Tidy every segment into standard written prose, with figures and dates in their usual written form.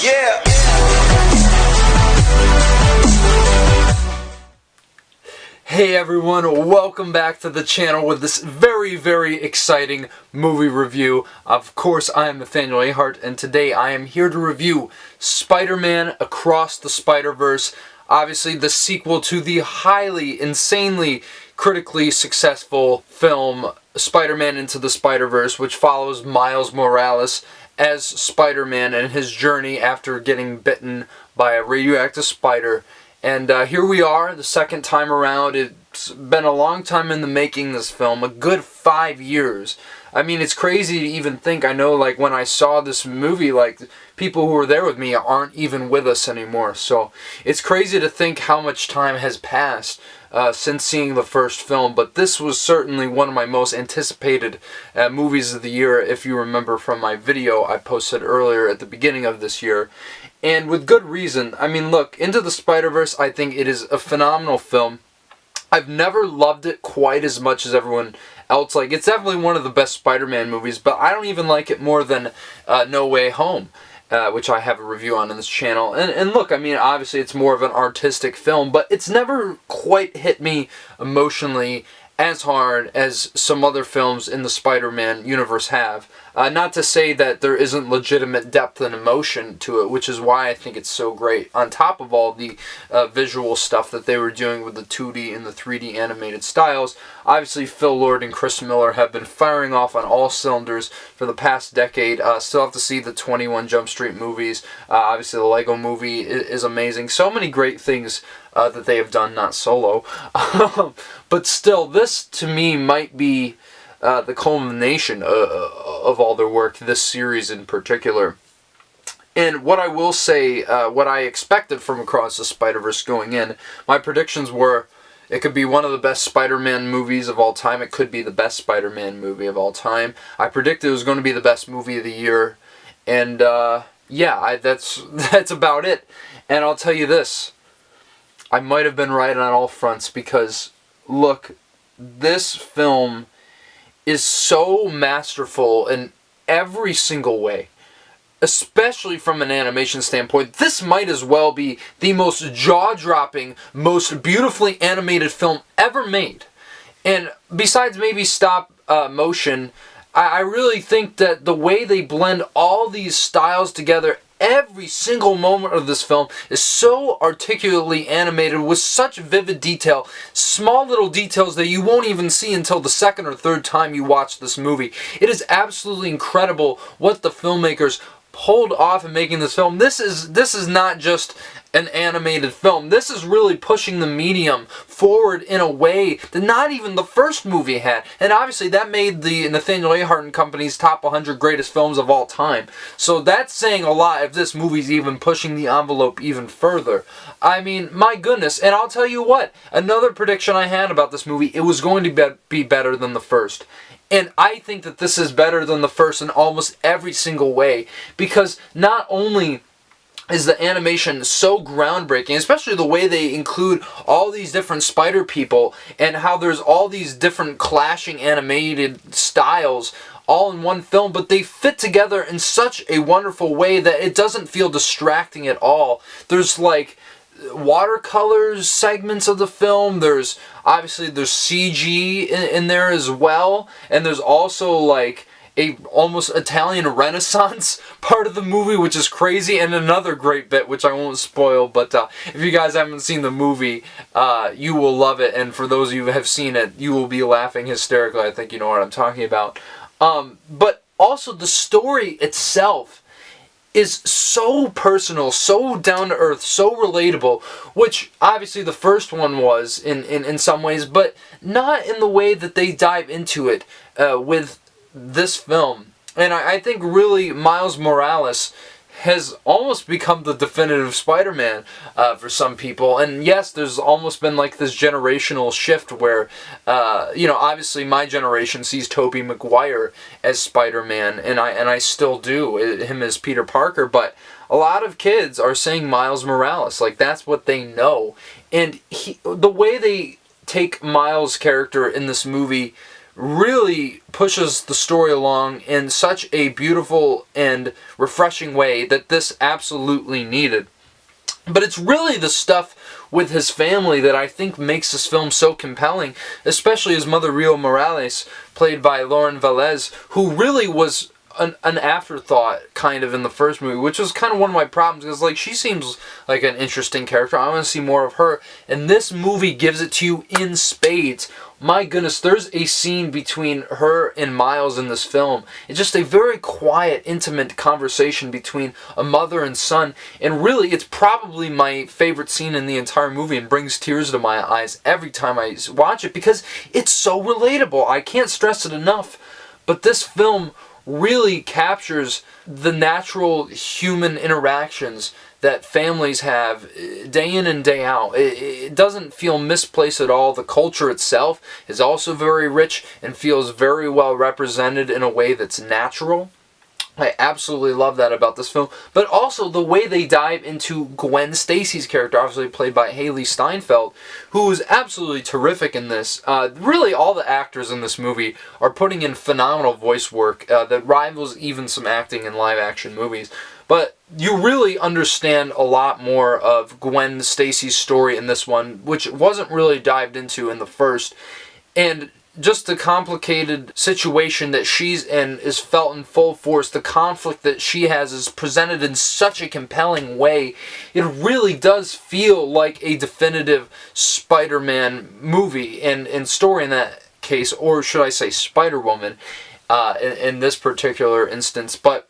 Yeah. Hey everyone, welcome back to the channel with this very exciting movie review. Of course, I am Nathaniel Ahart, and today I am here to review Spider-Man Across the Spider-Verse, obviously the sequel to the highly, insanely, critically successful film Spider-Man Into the Spider-Verse, which follows Miles Morales as Spider-Man and his journey after getting bitten by a radioactive spider. And here we are, the second time around. It's been a long time in the making, this film, a good 5 years. I mean, it's crazy to even think. I know, like, when I saw this movie, like, people who were there with me aren't even with us anymore. So it's crazy to think how much time has passed since seeing the first film. But this was certainly one of my most anticipated movies of the year, if you remember from my video I posted earlier at the beginning of this year. And with good reason. I mean, look, Into the Spider-Verse, I think it is a phenomenal film. I've never loved it quite as much as everyone else. Like, it's definitely one of the best Spider-Man movies, but I don't even like it more than No Way Home, which I have a review on this channel. And look, I mean, obviously it's more of an artistic film, but it's never quite hit me emotionally as hard as some other films in the Spider-Man universe have. Not to say that there isn't legitimate depth and emotion to it, which is why I think it's so great. On top of all the visual stuff that they were doing with the 2D and the 3D animated styles, obviously Phil Lord and Chris Miller have been firing off on all cylinders for the past decade. Still have to see the 21 Jump Street movies. Obviously the Lego movie is amazing. So many great things that they have done, not Solo. But still, this to me might be the culmination of all their work, this series in particular. And what I will say, what I expected from Across the Spider-Verse going in, my predictions were it could be one of the best Spider-Man movies of all time. It could be the best Spider-Man movie of all time. I predicted it was going to be the best movie of the year. And yeah, that's about it. And I'll tell you this, I might have been right on all fronts, because look, this film is so masterful in every single way, especially from an animation standpoint. This might as well be the most jaw-dropping, most beautifully animated film ever made. And besides maybe stop motion, I really think that the way they blend all these styles together, every single moment of this film is so articulately animated with such vivid detail, small little details that you won't even see until the second or third time you watch this movie. It is absolutely incredible what the filmmakers pulled off in making this film. This is not just an animated film. This is really pushing the medium forward in a way that not even the first movie had. And obviously that made the Nathaniel Ahart and Company's top 100 greatest films of all time. So that's saying a lot if this movie's even pushing the envelope even further. I mean, my goodness. And I'll tell you what, another prediction I had about this movie, it was going to be better than the first. And I think that this is better than the first in almost every single way, because not only is the animation so groundbreaking, especially the way they include all these different spider people and how there's all these different clashing animated styles all in one film, but they fit together in such a wonderful way that it doesn't feel distracting at all. There's like watercolors segments of the film, there's CG in there as well, and there's also like a almost Italian Renaissance part of the movie, which is crazy, and another great bit which I won't spoil, but if you guys haven't seen the movie, you will love it, and for those of you who have seen it, you will be laughing hysterically. I think you know what I'm talking about. But also the story itself is so personal, so down-to-earth, so relatable, which obviously the first one was in some ways, but not in the way that they dive into it with this film. And I think really Miles Morales has almost become the definitive Spider-Man for some people. And yes, there's almost been like this generational shift where, you know, obviously my generation sees Tobey Maguire as Spider-Man, and I still do, him as Peter Parker, but a lot of kids are saying Miles Morales, like that's what they know. And the way they take Miles' character in this movie really pushes the story along in such a beautiful and refreshing way that this absolutely needed. But it's really the stuff with his family that I think makes this film so compelling, especially his mother, Rio Morales, played by Lauren Velez, who really was an afterthought kind of in the first movie, which was kind of one of my problems, because like she seems like an interesting character. I want to see more of her, and this movie gives it to you in spades. My goodness, there's a scene between her and Miles in this film. It's just a very quiet, intimate conversation between a mother and son, and really it's probably my favorite scene in the entire movie and brings tears to my eyes every time I watch it because it's so relatable. I can't stress it enough, but this film really captures the natural human interactions that families have day in and day out. It doesn't feel misplaced at all. The culture itself is also very rich and feels very well represented in a way that's natural. I absolutely love that about this film. But also the way they dive into Gwen Stacy's character, obviously played by Hailee Steinfeld, who is absolutely terrific in this. Really all the actors in this movie are putting in phenomenal voice work that rivals even some acting in live action movies. But you really understand a lot more of Gwen Stacy's story in this one, which wasn't really dived into in the first. And just the complicated situation that she's in is felt in full force. The conflict that she has is presented in such a compelling way. It really does feel like a definitive Spider-Man movie and story in that case, or should I say Spider-Woman in this particular instance. But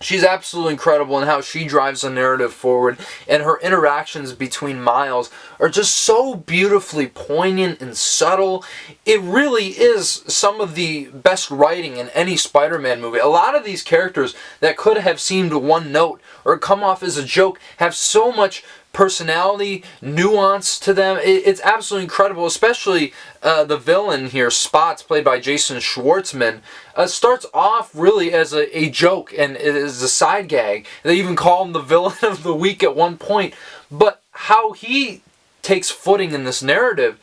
she's absolutely incredible in how she drives the narrative forward, and her interactions between Miles are just so beautifully poignant and subtle. It really is some of the best writing in any Spider-Man movie. A lot of these characters that could have seemed one note or come off as a joke have so much personality, nuance to them. It's absolutely incredible, especially the villain here, Spots, played by Jason Schwartzman, starts off really as a joke and is a side gag. They even call him the villain of the week at one point. But how he takes footing in this narrative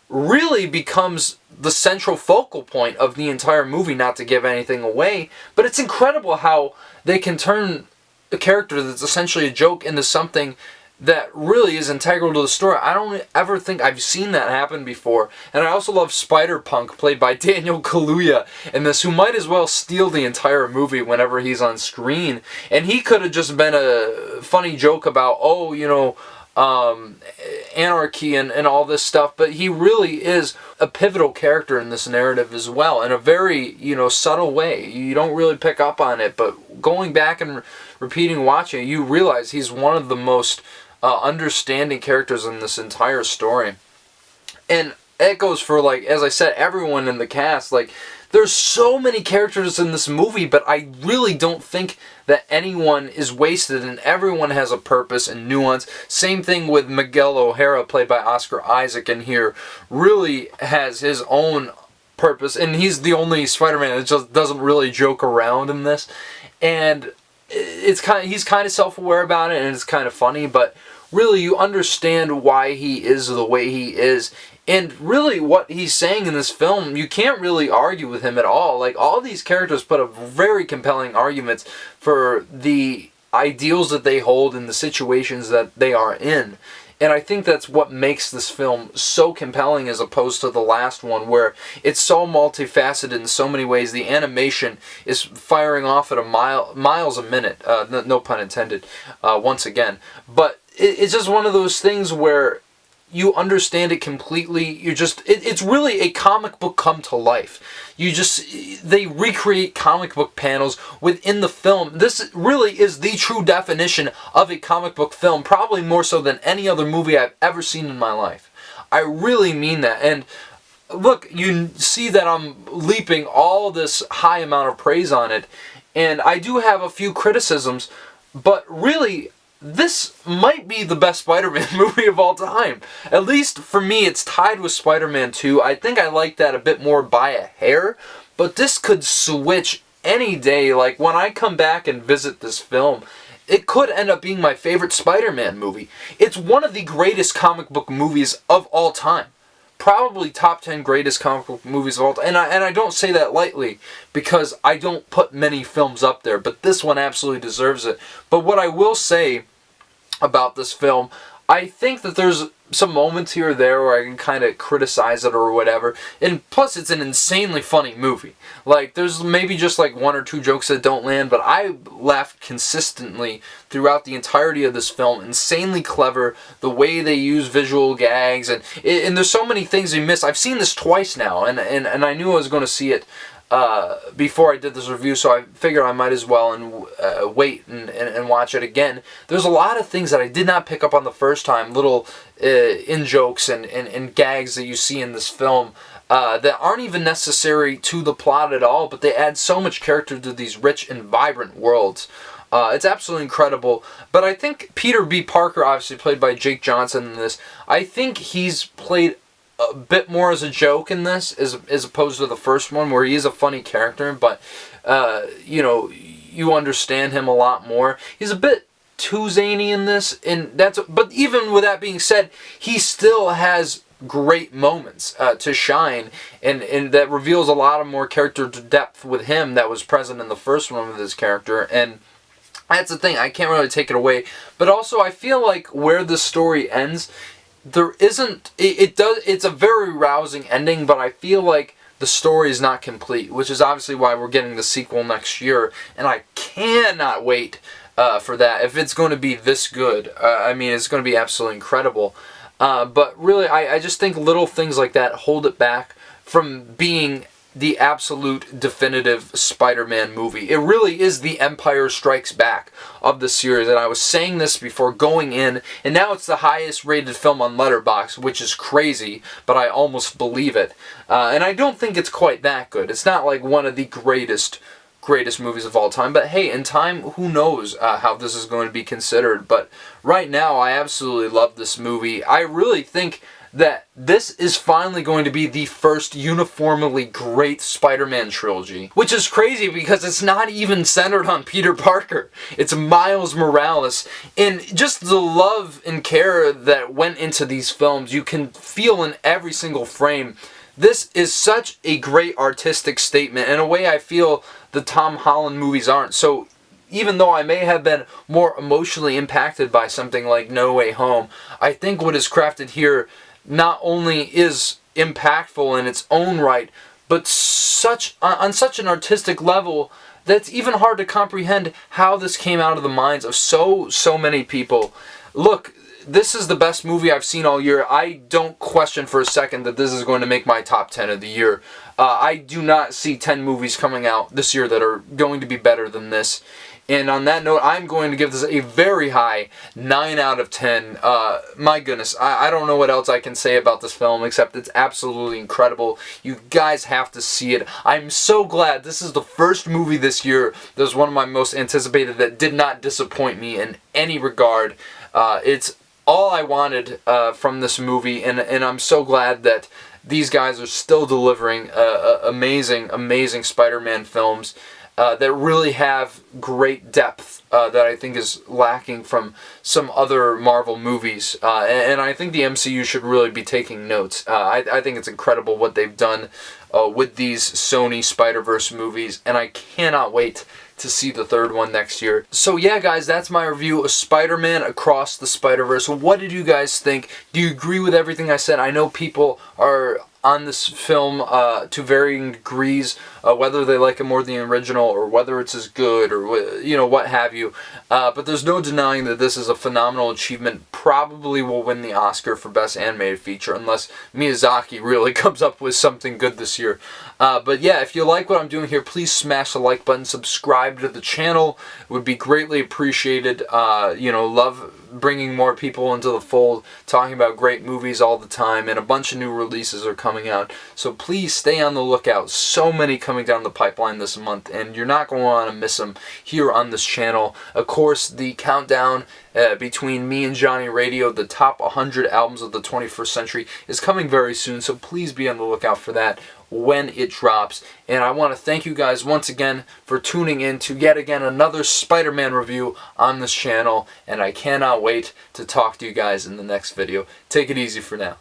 really becomes the central focal point of the entire movie, not to give anything away. But it's incredible how they can turn a character that's essentially a joke into something that really is integral to the story. I don't ever think I've seen that happen before. And I also love Spider-Punk, played by Daniel Kaluuya in this, who might as well steal the entire movie whenever he's on screen. And he could have just been a funny joke about, oh, you know, anarchy and all this stuff, but he really is a pivotal character in this narrative as well, in a very, you know, subtle way. You don't really pick up on it, but going back and repeating, watching, you realize he's one of the most understanding characters in this entire story. And it goes for, like, as I said, everyone in the cast. Like, there's so many characters in this movie, but I really don't think that anyone is wasted, and everyone has a purpose and nuance. Same thing with Miguel O'Hara, played by Oscar Isaac in here, really has his own purpose, and he's the only Spider-Man that just doesn't really joke around in this. And he's kind of self-aware about it, and it's kind of funny, but really you understand why he is the way he is. And really what he's saying in this film, you can't really argue with him at all. Like, all these characters put up very compelling arguments for the ideals that they hold and the situations that they are in. And I think that's what makes this film so compelling as opposed to the last one, where it's so multifaceted in so many ways. The animation is firing off at miles a minute, no pun intended, once again. But it's just one of those things where you understand it completely. It's really a comic book come to life. They recreate comic book panels within the film. This really is the true definition of a comic book film, probably more so than any other movie I've ever seen in my life. I really mean that. And look, you see that I'm leaping all this high amount of praise on it, and I do have a few criticisms, but really, this might be the best Spider-Man movie of all time. At least for me, it's tied with Spider-Man 2. I think I like that a bit more by a hair, but this could switch any day. Like, when I come back and visit this film, it could end up being my favorite Spider-Man movie. It's one of the greatest comic book movies of all time. probably top 10 greatest comic book movies of all time. And I don't say that lightly, because I don't put many films up there, but this one absolutely deserves it. But what I will say about this film, I think that there's some moments here or there where I can kind of criticize it or whatever. And plus, it's an insanely funny movie. Like, there's maybe just like one or two jokes that don't land, but I laughed consistently throughout the entirety of this film. Insanely clever, the way they use visual gags, and there's so many things you miss. I've seen this twice now, and I knew I was going to see it before I did this review, so I figured I might as well and wait and watch it again. There's a lot of things that I did not pick up on the first time, little in-jokes and gags that you see in this film that aren't even necessary to the plot at all, but they add so much character to these rich and vibrant worlds. It's absolutely incredible. But I think Peter B. Parker, obviously played by Jake Johnson in this, I think he's played a bit more as a joke in this as opposed to the first one, where he is a funny character, but you know, you understand him a lot more. He's a bit too zany in this, and but even with that being said, he still has great moments to shine, and that reveals a lot of more character depth with him that was present in the first one with his character. And that's the thing, I can't really take it away. But also, I feel like where the story ends, there isn't, it's a very rousing ending, but I feel like the story is not complete, which is obviously why we're getting the sequel next year, and I cannot wait for that. If it's going to be this good, I mean, it's going to be absolutely incredible. But really, I just think little things like that hold it back from being the absolute definitive Spider-Man movie. It really is the Empire Strikes Back of the series, and I was saying this before going in, and now it's the highest rated film on Letterboxd, which is crazy, but I almost believe it. And I don't think it's quite that good. It's not like one of the greatest movies of all time, but hey, in time, who knows how this is going to be considered. But right now, I absolutely love this movie. I really think that this is finally going to be the first uniformly great Spider-Man trilogy. Which is crazy because it's not even centered on Peter Parker. It's Miles Morales. And just the love and care that went into these films, you can feel in every single frame. This is such a great artistic statement in a way I feel the Tom Holland movies aren't. So even though I may have been more emotionally impacted by something like No Way Home, I think what is crafted here not only is impactful in its own right, but on such an artistic level that's even hard to comprehend how this came out of the minds of so many people. Look, this is the best movie I've seen all year. I don't question for a second that this is going to make my top 10 of the year. I do not see 10 movies coming out this year that are going to be better than this. And on that note, I'm going to give this a very high 9 out of 10. My goodness, I don't know what else I can say about this film except it's absolutely incredible. You guys have to see it. I'm so glad this is the first movie this year that was one of my most anticipated that did not disappoint me in any regard. It's all I wanted from this movie, and I'm so glad that these guys are still delivering amazing Spider-Man films that really have great depth that I think is lacking from some other Marvel movies. And I think the MCU should really be taking notes. I think it's incredible what they've done with these Sony Spider-Verse movies, and I cannot wait to see the third one next year. So yeah, guys, that's my review of Spider-Man Across the Spider-Verse. What did you guys think? Do you agree with everything I said? I know people are on this film to varying degrees, whether they like it more than the original or whether it's as good or you know, what have you. But there's no denying that this is a phenomenal achievement. Probably will win the Oscar for Best Animated Feature unless Miyazaki really comes up with something good this year. But yeah, if you like what I'm doing here, please smash the like button, subscribe to the channel. It would be greatly appreciated. You know, love bringing more people into the fold, talking about great movies all the time, and a bunch of new releases are coming out. So please stay on the lookout. So many coming down the pipeline this month, and you're not going to want to miss them here on this channel. Of course, the countdown between me and Johnny Radio, the top 100 albums of the 21st century, is coming very soon, so please be on the lookout for that when it drops. And I want to thank you guys once again for tuning in to yet again another Spider-Man review on this channel, and I cannot wait to talk to you guys in the next video. Take it easy for now.